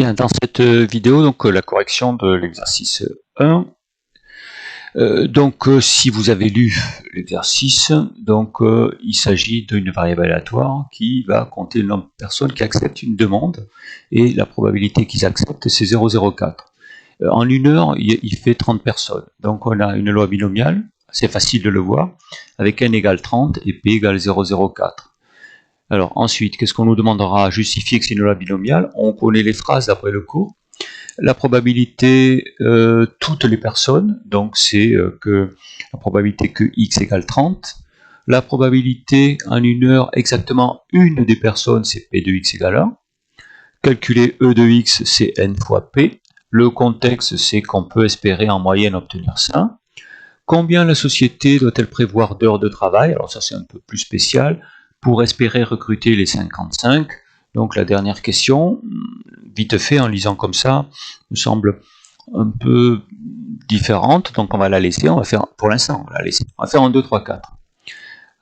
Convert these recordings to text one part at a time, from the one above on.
Bien, dans cette vidéo, donc la correction de l'exercice 1. Si vous avez lu l'exercice, il s'agit d'une variable aléatoire qui va compter le nombre de personnes qui acceptent une demande et la probabilité qu'ils acceptent c'est 0,04. En une heure, il fait 30 personnes. Donc on a une loi binomiale, c'est facile de le voir, avec n égale 30 et p égale 0,04. Alors ensuite, qu'est-ce qu'on nous demandera à justifier que c'est une loi binomiale? On connaît les phrases d'après le cours. La probabilité, toutes les personnes, donc c'est que la probabilité que x égale 30. La probabilité en une heure, exactement une des personnes, c'est p de x égale 1. Calculer e de x, c'est n fois p. Le contexte, c'est qu'on peut espérer en moyenne obtenir ça. Combien la société doit-elle prévoir d'heures de travail? Alors ça c'est un peu plus spécial. Pour espérer recruter les 55. Donc la dernière question, vite fait en lisant comme ça, me semble un peu différente. Donc on va la laisser, on va faire, pour l'instant on va la laisser. On va faire 1, 2, 3, 4.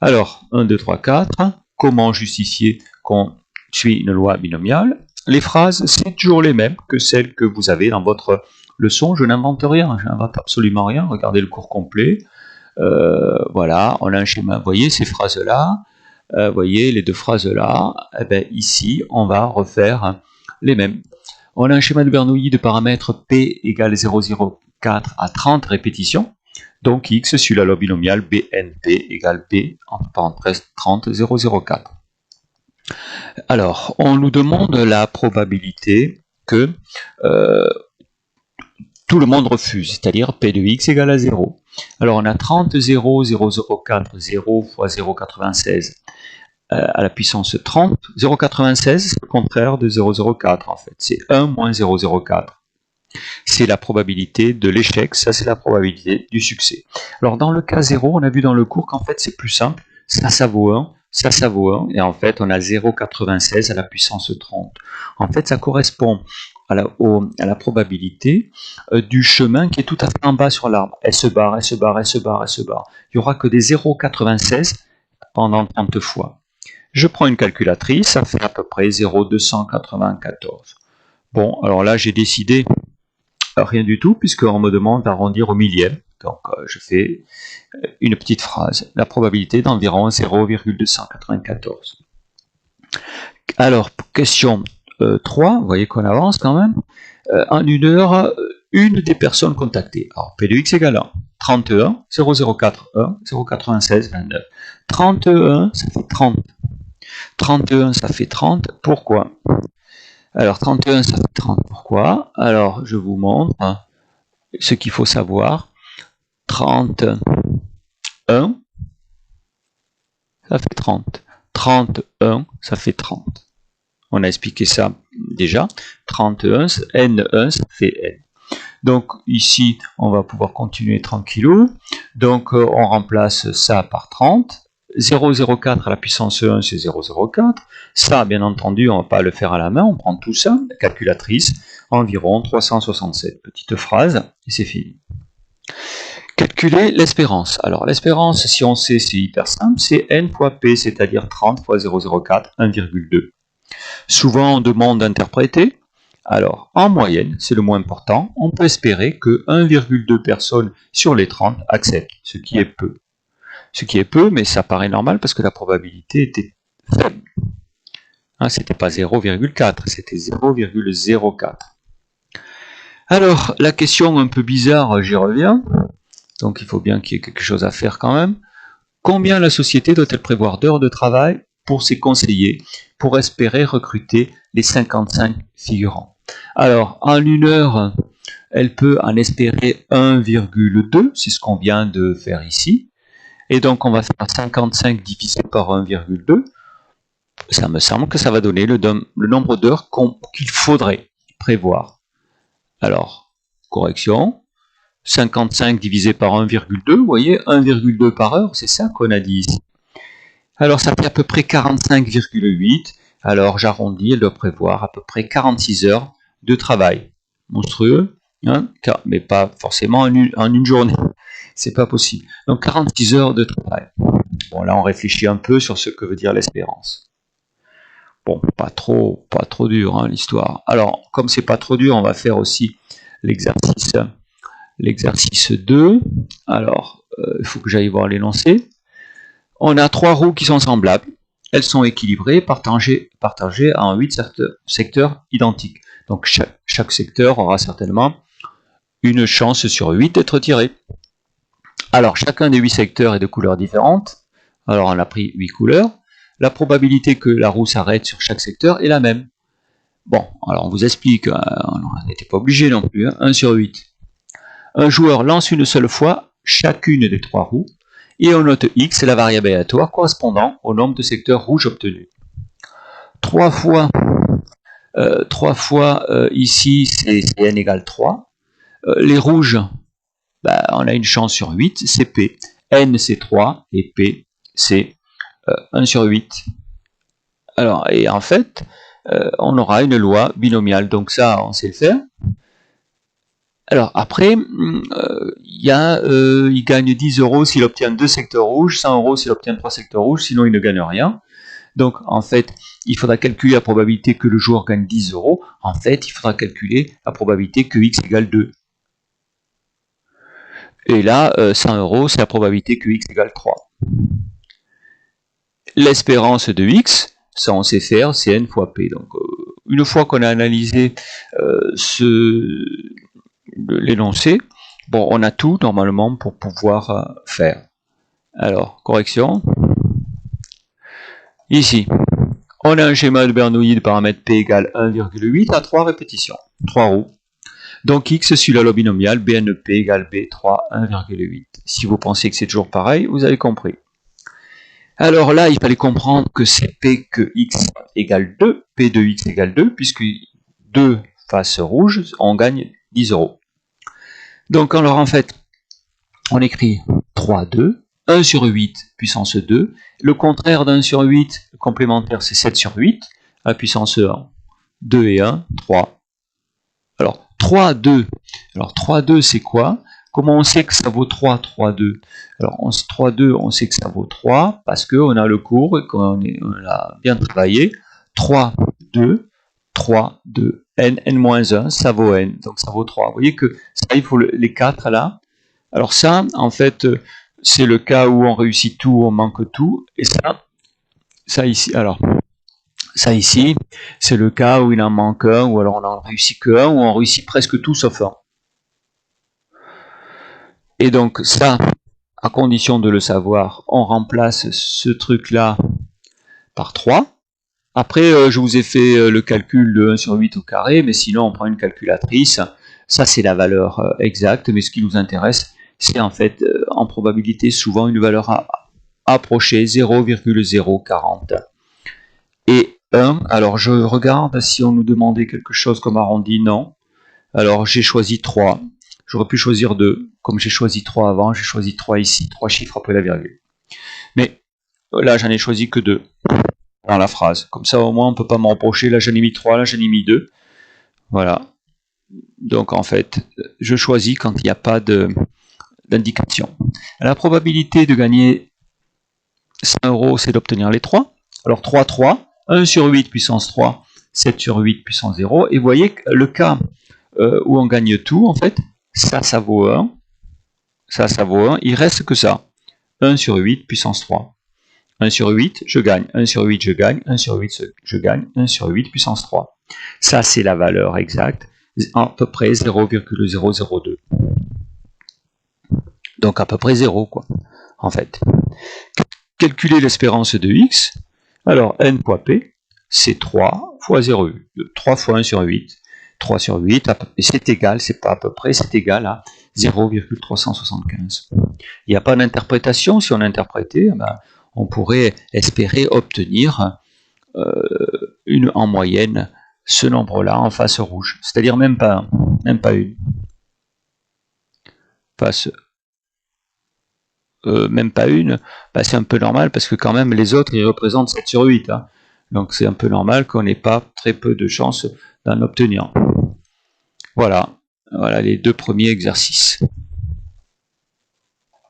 Alors 1, 2, 3, 4, comment justifier qu'on suit une loi binomiale? Les phrases, c'est toujours les mêmes que celles que vous avez dans votre leçon. Je n'invente rien, je n'invente absolument rien. Regardez le cours complet. Voilà, on a un schéma. Vous voyez ces phrases-là, vous voyez les deux phrases-là. Eh bien, ici, on va refaire les mêmes. On a un schéma de Bernoulli de paramètres p égale 0,04 à 30 répétitions. Donc x suit la loi binomiale BNP égale p, entre parenthèses 30, 0,04. Alors, on nous demande la probabilité que tout le monde refuse, c'est-à-dire p de x égale à 0. Alors on a 30, 0, 0,04, 0 fois 0,96 à la puissance 30. 0,96 c'est le contraire de 0,04 en fait, c'est 1 moins 0,04. C'est la probabilité de l'échec, ça c'est la probabilité du succès. Alors dans le cas 0, on a vu dans le cours qu'en fait c'est plus simple, ça vaut 1, ça vaut 1, et en fait on a 0,96 à la puissance 30. En fait ça correspond à la probabilité du chemin qui est tout à fait en bas sur l'arbre. Elle se barre, elle se barre, elle se barre, elle se barre. Il n'y aura que des 0,96 pendant 30 fois. Je prends une calculatrice, ça fait à peu près 0,294. Bon, alors là j'ai décidé rien du tout, puisqu'on me demande d'arrondir au millième. Donc je fais une petite phrase. La probabilité d'environ 0,294. Alors, question 3, vous voyez qu'on avance quand même. En une heure, une des personnes contactées. Alors, P de x égale 1. 31, 0,041, 0,96, 29. 31, ça fait 30. 31, ça fait 30. Pourquoi? Alors, 31, ça fait 30. Pourquoi? Alors, je vous montre ce qu'il faut savoir. 31, ça fait 30. 31, ça fait 30. On a expliqué ça déjà. 31, N1, ça fait N. Donc ici, on va pouvoir continuer tranquillou. Donc on remplace ça par 30. 0,04 à la puissance 1, c'est 0,04. Ça, bien entendu, on ne va pas le faire à la main. On prend tout ça, la calculatrice, environ 367. Petite phrase, et c'est fini. Calculer l'espérance. Alors l'espérance, si on sait, c'est hyper simple. C'est N fois P, c'est-à-dire 30 fois 0,04, 1,2. Souvent, on demande d'interpréter. Alors, en moyenne, c'est le moins important, on peut espérer que 1,2 personnes sur les 30 acceptent, ce qui est peu. Ce qui est peu, mais ça paraît normal parce que la probabilité était faible. Hein, c'était pas 0,4, c'était 0,04. Alors, la question un peu bizarre, j'y reviens. Donc, il faut bien qu'il y ait quelque chose à faire quand même. Combien la société doit-elle prévoir d'heures de travail pour ses conseillers, pour espérer recruter les 55 figurants? Alors, en une heure, elle peut en espérer 1,2, c'est ce qu'on vient de faire ici. Et donc, on va faire 55 divisé par 1,2. Ça me semble que ça va donner le nombre d'heures qu'il faudrait prévoir. Alors, correction. 55 divisé par 1,2, vous voyez, 1,2 par heure, c'est ça qu'on a dit ici. Alors ça fait à peu près 45,8. Alors j'arrondis, elle doit prévoir à peu près 46 heures de travail. Monstrueux, hein, mais pas forcément en une journée. C'est pas possible. Donc 46 heures de travail. Bon, là on réfléchit un peu sur ce que veut dire l'espérance. Bon, pas trop dur hein, l'histoire. Alors, comme c'est pas trop dur, on va faire aussi l'exercice 2. Alors, il faut que j'aille voir l'énoncé. On a 3 roues qui sont semblables. Elles sont équilibrées, partagées en 8 secteurs identiques. Donc, chaque secteur aura certainement une chance sur 8 d'être tiré. Alors, chacun des 8 secteurs est de couleurs différentes. Alors, on a pris 8 couleurs. La probabilité que la roue s'arrête sur chaque secteur est la même. Bon, alors on vous explique, on n'était pas obligé non plus, hein, 1 sur 8. Un joueur lance une seule fois chacune des 3 roues, et on note X, la variable aléatoire correspondant au nombre de secteurs rouges obtenus. 3 fois ici, c'est n égale 3. Les rouges, on a une chance sur 8, c'est P. N, c'est 3, et P, c'est 1 sur 8. Alors, et en fait, on aura une loi binomiale, donc ça, on sait le faire. Alors, après, il gagne 10 € s'il obtient 2 secteurs rouges, 100 € s'il obtient 3 secteurs rouges, sinon il ne gagne rien. Donc, en fait, il faudra calculer la probabilité que le joueur gagne 10 €. En fait, il faudra calculer la probabilité que X égale 2. Et là, 100 €, c'est la probabilité que X égale 3. L'espérance de X, ça on sait faire, c'est N fois P. Donc, une fois qu'on a analysé l'énoncé, bon, on a tout normalement pour pouvoir faire. Alors, correction. Ici, on a un schéma de Bernoulli de paramètre P égale 1,8 à 3 répétitions, 3 roues. Donc X suit la loi binomiale BNP égale B3 1,8. Si vous pensez que c'est toujours pareil, vous avez compris. Alors là, il fallait comprendre que c'est P que X égale 2, P de X égale 2, puisque 2 faces rouges, on gagne 10 €. Donc alors en fait, on écrit 3, 2, 1 sur 8 puissance 2. Le contraire d'1 sur 8 complémentaire, c'est 7 sur 8, à puissance 1. 2 et 1, 3. Alors 3, 2. Alors 3, 2, c'est quoi? Comment on sait que ça vaut 3, 3, 2? Alors 3, 2, on sait que ça vaut 3 parce qu'on a le cours et qu'on a bien travaillé. 3, 2, 3, 2, n, n-1, ça vaut n, donc ça vaut 3. Vous voyez que ça, il faut les 4 là. Alors ça, en fait, c'est le cas où on réussit tout, on manque tout. Et ça ici, alors, ça ici, c'est le cas où il en manque un, ou alors on en réussit que un, ou on réussit presque tout sauf un. Et donc ça, à condition de le savoir, on remplace ce truc-là par 3. Après, je vous ai fait le calcul de 1 sur 8 au carré, mais sinon on prend une calculatrice. Ça, c'est la valeur exacte, mais ce qui nous intéresse, c'est en fait, en probabilité, souvent une valeur approchée, 0,040. Et 1, alors je regarde si on nous demandait quelque chose comme arrondi, non. Alors j'ai choisi 3. J'aurais pu choisir 2. Comme j'ai choisi 3 avant, j'ai choisi 3 ici. 3 chiffres après la virgule. Mais là, j'en ai choisi que 2 dans la phrase. Comme ça, au moins, on ne peut pas me reprocher. Là, j'en ai mis 3, là, j'en ai mis 2. Voilà. Donc, en fait, je choisis quand il n'y a pas d'indication. La probabilité de gagner 100 €, c'est d'obtenir les 3. Alors, 3, 3. 1 sur 8 puissance 3. 7 sur 8 puissance 0. Et vous voyez que le cas où on gagne tout, en fait, ça vaut 1. Ça vaut 1. Il reste que ça. 1 sur 8 puissance 3. 1 sur 8, je gagne. 1 sur 8, je gagne. 1 sur 8, je gagne. 1 sur 8 puissance 3. Ça, c'est la valeur exacte. À peu près 0,002. Donc à peu près 0, quoi, en fait. Calculer l'espérance de X. Alors, n fois P, c'est 3 fois 0. 3 fois 1 sur 8. 3 sur 8, et c'est égal, c'est pas à peu près, c'est égal à 0,375. Il n'y a pas d'interprétation. Si on interprétait, on pourrait espérer obtenir en moyenne ce nombre-là en face rouge. C'est-à-dire même pas une. Même pas une, c'est un peu normal parce que quand même les autres ils représentent 7 sur 8. Hein. Donc c'est un peu normal qu'on n'ait pas très peu de chances d'en obtenir. Voilà les 2 premiers exercices.